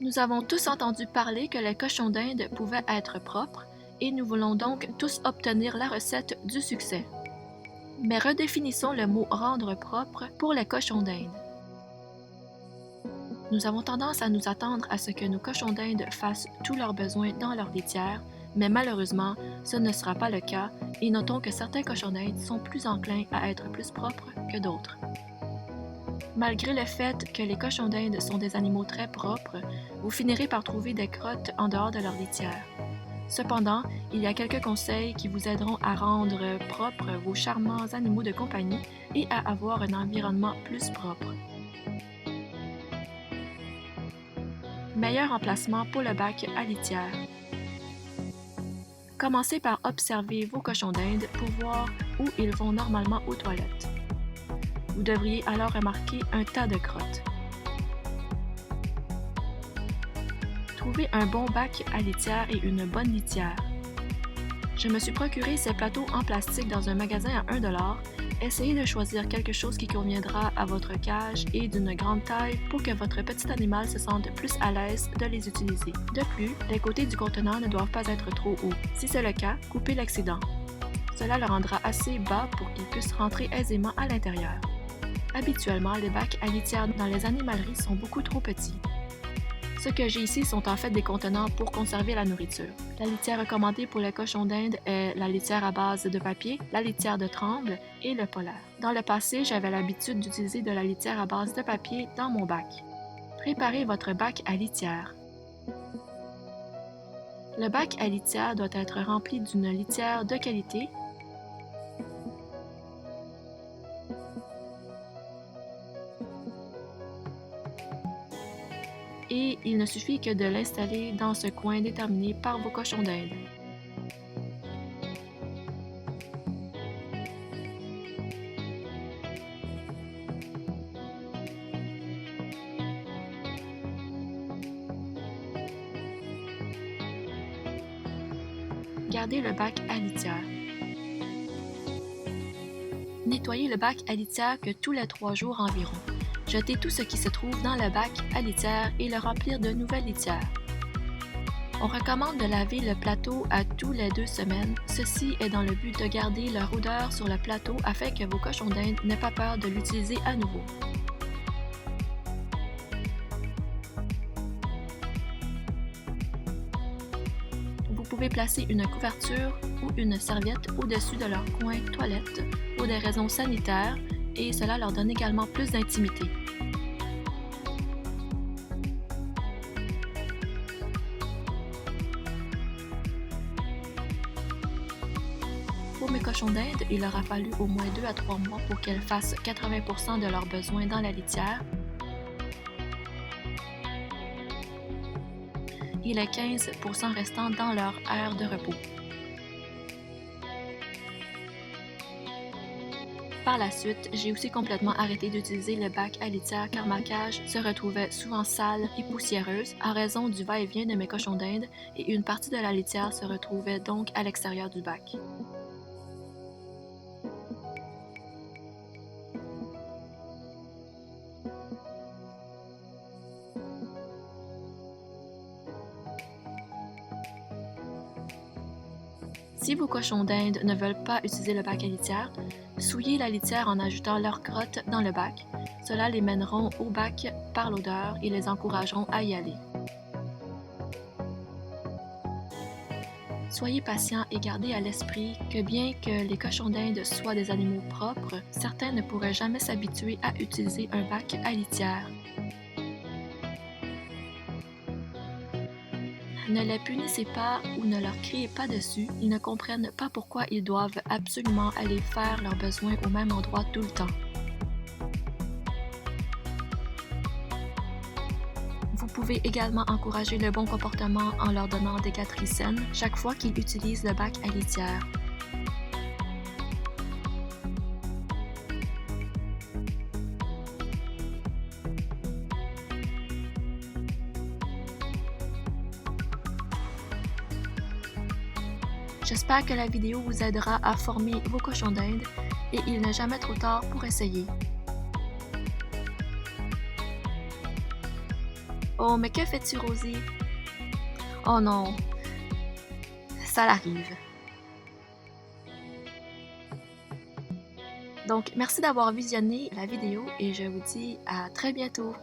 Nous avons tous entendu parler que les cochons d'Inde pouvaient être propres et nous voulons donc tous obtenir la recette du succès. Mais redéfinissons le mot rendre propre pour les cochons d'Inde. Nous avons tendance à nous attendre à ce que nos cochons d'Inde fassent tous leurs besoins dans leur litière, mais malheureusement, ce ne sera pas le cas et notons que certains cochons d'Inde sont plus enclins à être plus propres que d'autres. Malgré le fait que les cochons d'Inde sont des animaux très propres, vous finirez par trouver des crottes en dehors de leur litière. Cependant, il y a quelques conseils qui vous aideront à rendre propres vos charmants animaux de compagnie et à avoir un environnement plus propre. Meilleur emplacement pour le bac à litière. Commencez par observer vos cochons d'Inde pour voir où ils vont normalement aux toilettes. Vous devriez alors remarquer un tas de crottes. Trouvez un bon bac à litière et une bonne litière. Je me suis procuré ces plateaux en plastique dans un magasin à 1 $. Essayez de choisir quelque chose qui conviendra à votre cage et d'une grande taille pour que votre petit animal se sente plus à l'aise de les utiliser. De plus, les côtés du contenant ne doivent pas être trop hauts. Si c'est le cas, coupez l'excédent. Cela le rendra assez bas pour qu'il puisse rentrer aisément à l'intérieur. Habituellement, les bacs à litière dans les animaleries sont beaucoup trop petits. Ce que j'ai ici sont en fait des contenants pour conserver la nourriture. La litière recommandée pour les cochons d'Inde est la litière à base de papier, la litière de tremble et le polaire. Dans le passé, j'avais l'habitude d'utiliser de la litière à base de papier dans mon bac. Préparez votre bac à litière. Le bac à litière doit être rempli d'une litière de qualité et il ne suffit que de l'installer dans ce coin déterminé par vos cochons d'Inde. Gardez le bac à litière. Nettoyez le bac à litière que tous les 3 jours environ. Jetez tout ce qui se trouve dans le bac à litière et le remplir de nouvelles litières. On recommande de laver le plateau à tous les 2 semaines. Ceci est dans le but de garder leur odeur sur le plateau afin que vos cochons d'Inde n'aient pas peur de l'utiliser à nouveau. Vous pouvez placer une couverture ou une serviette au-dessus de leur coin toilette pour des raisons sanitaires et cela leur donne également plus d'intimité. Pour mes cochons d'Inde, il leur a fallu au moins 2 à 3 mois pour qu'elles fassent 80% de leurs besoins dans la litière et les 15% restants dans leur aire de repos. Par la suite, j'ai aussi complètement arrêté d'utiliser le bac à litière car ma cage se retrouvait souvent sale et poussiéreuse à raison du va-et-vient de mes cochons d'Inde et une partie de la litière se retrouvait donc à l'extérieur du bac. Si vos cochons d'Inde ne veulent pas utiliser le bac à litière, souillez la litière en ajoutant leurs crottes dans le bac. Cela les mèneront au bac par l'odeur et les encourageront à y aller. Soyez patient et gardez à l'esprit que bien que les cochons d'Inde soient des animaux propres, certains ne pourraient jamais s'habituer à utiliser un bac à litière. Ne les punissez pas ou ne leur criez pas dessus, ils ne comprennent pas pourquoi ils doivent absolument aller faire leurs besoins au même endroit tout le temps. Vous pouvez également encourager le bon comportement en leur donnant des gâteries saines chaque fois qu'ils utilisent le bac à litière. J'espère que la vidéo vous aidera à former vos cochons d'Inde et il n'est jamais trop tard pour essayer. Oh, mais que fais-tu, Rosie? Oh non, ça l'arrive. Donc, merci d'avoir visionné la vidéo et je vous dis à très bientôt.